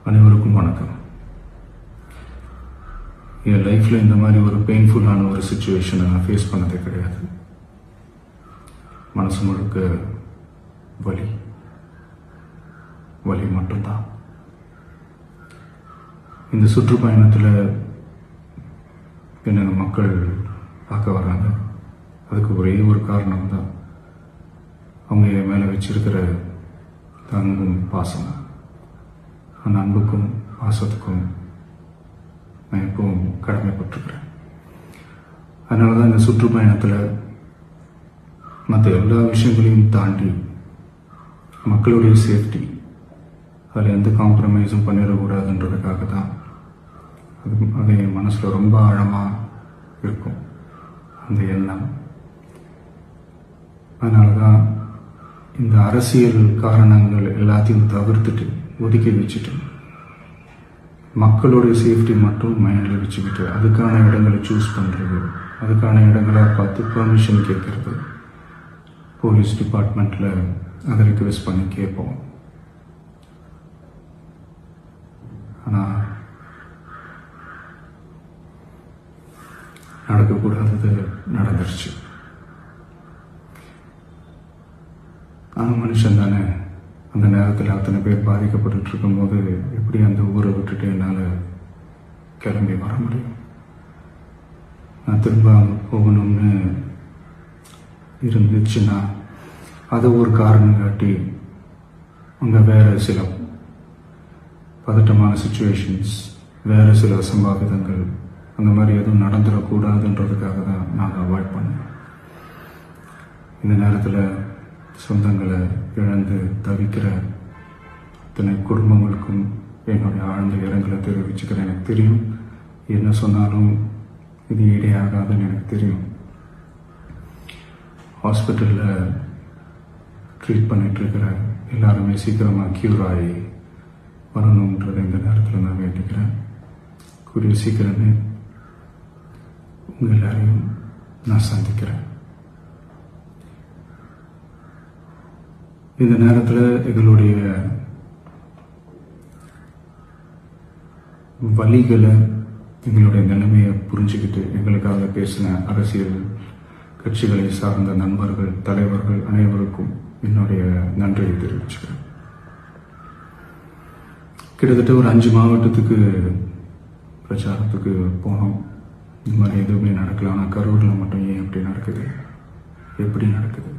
அனைவருக்கும் வணக்கம். என் லைஃப்பில் இந்த மாதிரி ஒரு பெயின்ஃபுல்லான ஒரு சுச்சுவேஷனை நான் ஃபேஸ் பண்ணதே கிடையாது. மனசு முழுக்க வலி வலி மட்டும்தான். இந்த சுற்றுப்பயணத்தில் என்னென்ன மக்கள் பார்க்க வராங்க, அதுக்கு ஒரே ஒரு காரணம் தான், அவங்க என் மேலே வச்சிருக்கிற அன்பும் பாசம். அந்த அன்புக்கும் பாசத்துக்கும் நான் எப்பவும் கடமைப்பட்டிருக்கிறேன். அதனால தான் இந்த சுற்றுப்பயணத்தில் மற்ற எல்லா விஷயங்களையும் தாண்டி மக்களுடைய சேஃப்டி, அதில் எந்த காம்ப்ரமைஸும் பண்ணிடக்கூடாதுன்றதுக்காக தான் அது என் மனசில் ரொம்ப ஆழமாக இருக்கும் அந்த எண்ணம். அதனால தான் இந்த அரசியல் காரணங்கள் எல்லாத்தையும் தவிர்த்துட்டு ஒதுக்கி வச்சுட்டு மக்களுடைய சேஃப்டி மட்டும் மைண்டில் வச்சுக்கிட்டு அதுக்கான இடங்களை சூஸ் பண்ணுறது, அதுக்கான இடங்களை பார்த்து பெர்மிஷன் கேட்கறது, போலீஸ் டிபார்ட்மெண்ட்டில் அதை ரிக்வெஸ்ட் பண்ணி கேட்போம். ஆனால் நடக்கக்கூடாதது நடந்துருச்சு. ஆனால் மனுஷன் தானே, அந்த நேரத்தில் அத்தனை பேர் பாதிக்கப்பட்டு இருக்கும்போது எப்படி அந்த ஊரை விட்டுட்டு என்னால் கிளம்பி வர முடியும்? நான் திரும்ப அங்கே போகணும்னு இருந்துச்சுன்னா அதை ஒரு காரணம் காட்டி அங்கே வேறு சில பதட்டமான சுச்சுவேஷன்ஸ், வேறு சில சம்பாவிதங்கள், அந்த மாதிரி எதுவும் நடந்துடக்கூடாதுன்றதுக்காக தான் நான் அவாய்ட் பண்ணேன். இந்த நேரத்தில் சொந்தங்களை இழந்து தவிக்கிற இத்தனை குடும்பங்களுக்கும் என்னுடைய ஆழ்ந்த இரங்கலை தெரிவிச்சுக்கிறேன். எனக்கு தெரியும், என்ன சொன்னாலும் இது ஈடையாகாதுன்னு எனக்கு தெரியும். ஹாஸ்பிட்டலில் ட்ரீட் பண்ணிகிட்ருக்கிற எல்லாருமே சீக்கிரமாக க்யூர் ஆகி வரணுன்றதை இந்த நேரத்தில் நான் வேண்டிக்கிறேன். கூடிய சீக்கிரமே உங்கள் எல்லாரையும் நான் சந்திக்கிறேன். இந்த நேரத்தில் எங்களுடைய வலிகளை, எங்களுடைய நிலைமையை புரிஞ்சுக்கிட்டு எங்களுக்காக பேசின அரசியல் கட்சிகளை சார்ந்த நண்பர்கள், தலைவர்கள் அனைவருக்கும் என்னுடைய நன்றியை தெரிவிச்சுக்கிறேன். கிட்டத்தட்ட ஒரு 5 மாவட்டத்துக்கு பிரச்சாரத்துக்கு போனோம். இந்த மாதிரி எதுவுமே நடக்கல. ஆனால் கரூரில் மட்டும் ஏன் எப்படி நடக்குது, எப்படி நடக்குது?